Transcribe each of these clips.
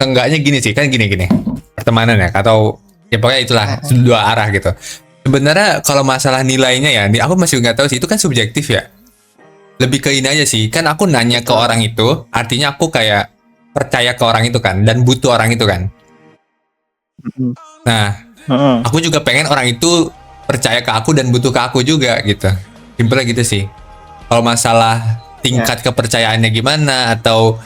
Enggaknya gini sih, kan gini pertemanan ya, atau ya pokoknya itulah dua arah gitu. Sebenarnya kalau masalah nilainya ya, aku masih nggak tahu sih, itu kan subjektif ya. Lebih ke ini aja sih, kan aku nanya ke orang itu, artinya aku kayak percaya ke orang itu kan, dan butuh orang itu kan. Nah, aku juga pengen orang itu percaya ke aku dan butuh ke aku juga gitu. Simpelnya gitu sih. Kalau masalah tingkat kepercayaannya gimana atau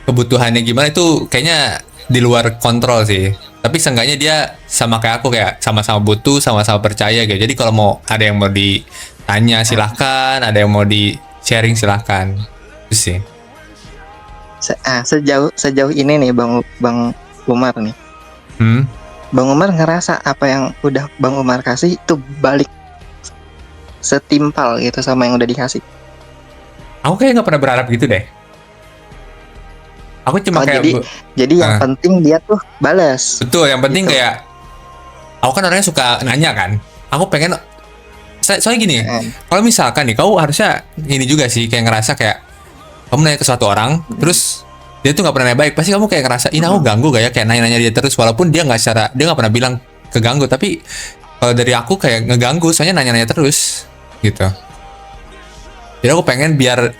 kebutuhannya gimana itu kayaknya di luar kontrol sih. Tapi seenggaknya dia sama kayak aku, kayak sama-sama butuh, sama-sama percaya gitu. Jadi kalau mau ada yang mau ditanya silahkan, ada yang mau di sharing silahkan. Itu sih. Sejauh ini nih Bang Umar nih. Bang Umar ngerasa apa yang udah Bang Umar kasih itu balik setimpal gitu sama yang udah dikasih? Aku kayak nggak pernah berharap gitu deh. Aku cuma kayak jadi yang penting dia tuh balas. Betul, yang penting gitu. Kayak aku kan orangnya suka nanya kan. Aku pengen soalnya gini, kalau misalkan nih kau harusnya ini juga sih, kayak ngerasa kayak kamu nanya ke suatu orang, terus dia tuh nggak pernah nanya baik, pasti kamu kayak ngerasa ini aku ganggu gak ya, kayak nanya-nanya dia terus, walaupun dia nggak pernah bilang keganggu, tapi kalau dari aku kayak ngeganggu, soalnya nanya-nanya terus gitu. Jadi aku pengen biar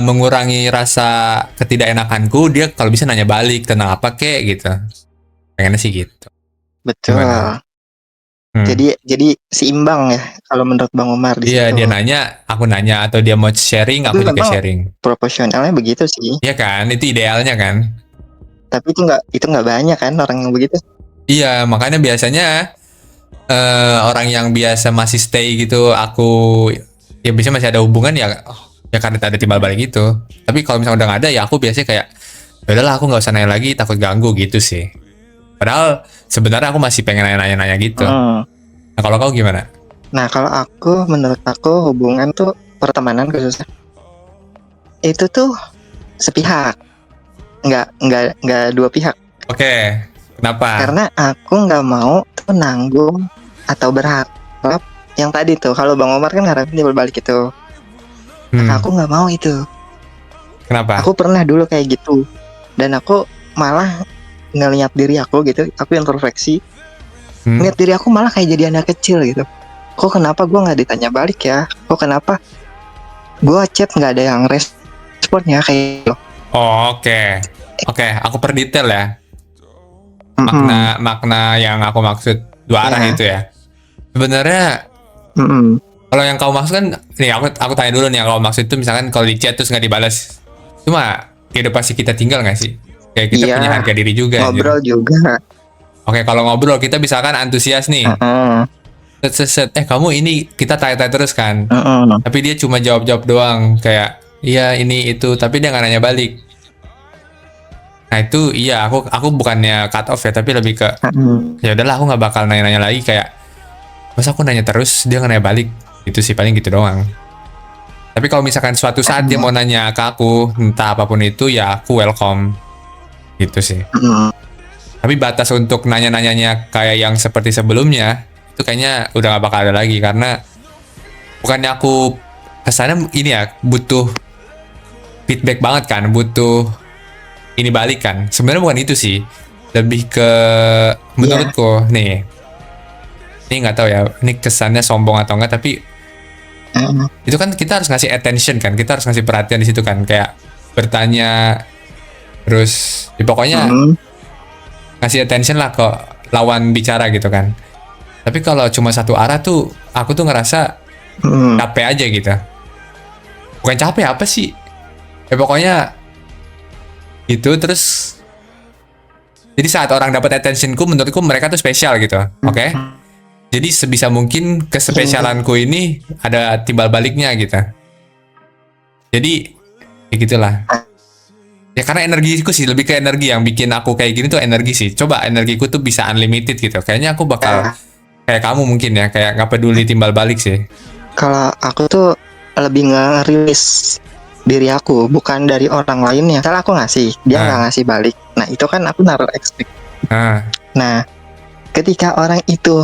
mengurangi rasa ketidakenakanku, dia kalau bisa nanya balik tentang apa kek gitu. Pengennya sih gitu. Betul. Jadi seimbang ya kalau menurut Bang Umar di situ. Iya, dia nanya, aku nanya, atau dia mau sharing, aku juga sharing. Proporsionalnya begitu sih. Iya kan, itu idealnya kan. Tapi itu nggak banyak kan orang yang begitu. Iya, makanya biasanya orang yang biasa masih stay gitu, aku ya bisa masih ada hubungan ya karena ada timbal balik gitu. Tapi kalau misalnya udah nggak ada, ya aku biasanya kayak udahlah, aku nggak usah nanya lagi, takut ganggu gitu sih. Padahal sebenarnya aku masih pengen nanya-nanya gitu. Nah, kalau kau gimana? Nah, kalau menurut aku hubungan tuh, pertemanan khususnya itu tuh sepihak, nggak dua pihak. Oke, kenapa? Karena aku nggak mau tuh nanggung atau berharap yang tadi tuh. Kalau Bang Omar kan harapin dia berbalik itu. Aku nggak mau itu. Kenapa? Aku pernah dulu kayak gitu, dan aku malah ngeliat diri aku gitu, aku introspeksi, ngeliat diri aku malah kayak jadi anak kecil gitu. Kok kenapa gue nggak ditanya balik ya? Kok kenapa gue chat nggak ada yang responnya kayak gitu? Oh, oke, aku perdetail ya. Makna yang aku maksud dua arah itu ya. Sebenarnya kalau yang kau maksud kan, nih aku tanya dulu nih, yang kau maksud itu misalkan kalau di chat terus nggak dibalas, cuma kayak udah pasti kita tinggal nggak sih? Kayak kita punya harga diri juga. Ngobrol gitu juga. Oke, kalau ngobrol kita misalkan antusias nih. Kamu ini, kita tanya-tanya terus kan. Tapi dia cuma jawab-jawab doang, kayak iya ini itu, tapi dia nggak nanya balik. Nah itu iya, aku bukannya cut off ya, tapi lebih ke ya udahlah, aku nggak bakal nanya-nanya lagi, kayak masa aku nanya terus dia nggak nanya balik. Itu sih paling gitu doang. Tapi kalau misalkan suatu saat dia mau nanya ke aku entah apapun itu, ya aku welcome gitu sih. Tapi batas untuk nanya-nanyanya kayak yang seperti sebelumnya itu kayaknya udah gak bakal ada lagi, karena bukannya aku kesannya ini ya butuh feedback banget kan, butuh ini balik kan. Sebenarnya bukan itu sih, lebih ke menurutku nih, ini nggak tahu ya ini kesannya sombong atau enggak, tapi itu kan kita harus ngasih attention kan, kita harus ngasih perhatian di situ kan, kayak bertanya terus ya pokoknya ngasih attention lah ke lawan bicara gitu kan. Tapi kalau cuma satu arah tuh aku tuh ngerasa capek aja gitu. Bukan capek apa sih, ya pokoknya gitu. Terus jadi saat orang dapat attentionku, menurutku mereka tuh spesial gitu. Oke? Jadi sebisa mungkin kespesialanku ini ada timbal baliknya gitu. Jadi ya gitulah. Ya karena energiku sih, lebih ke energi yang bikin aku kayak gini tuh, energi sih. Coba energiku tuh bisa unlimited gitu, kayaknya aku bakal kayak kamu mungkin ya, kayak nggak peduli timbal balik sih. Kalau aku tuh lebih ngerilis diri aku, bukan dari orang lainnya. Kalau aku ngasih, dia nggak ngasih balik. Nah itu kan aku naruh expect. Nah ketika orang itu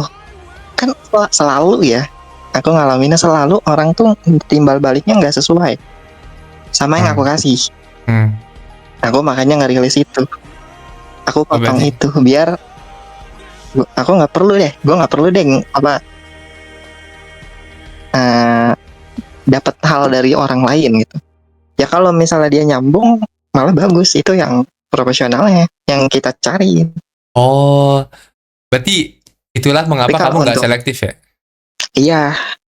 kan selalu ya, aku ngalaminnya selalu orang tuh timbal baliknya nggak sesuai sama yang aku kasih. Aku makanya ngerilis itu. Aku potong berarti- itu biar aku nggak perlu deh, gue nggak perlu deh apa dapat hal dari orang lain gitu. Ya kalau misalnya dia nyambung malah bagus, itu yang profesionalnya yang kita cari. Oh, berarti itulah Tapi mengapa kalau kamu nggak untuk selektif ya? iya,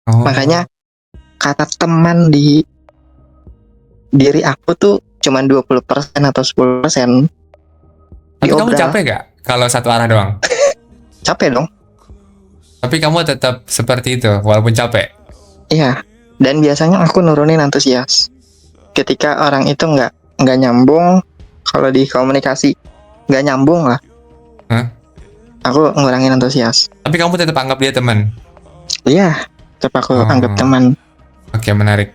Oh, makanya kata teman di diri aku tuh cuman 20% atau 10% tapi kamu diobral. capek gak kalau satu arah doang? Capek dong. Tapi kamu tetap seperti itu walaupun capek. Iya. Dan biasanya aku nurunin antusias. Ketika orang itu nggak nyambung, kalau di komunikasi nggak nyambung lah, Hah? aku ngurangin antusias. Tapi kamu tetap anggap dia teman. Iya, tetap aku anggap Oh, teman. oke, menarik.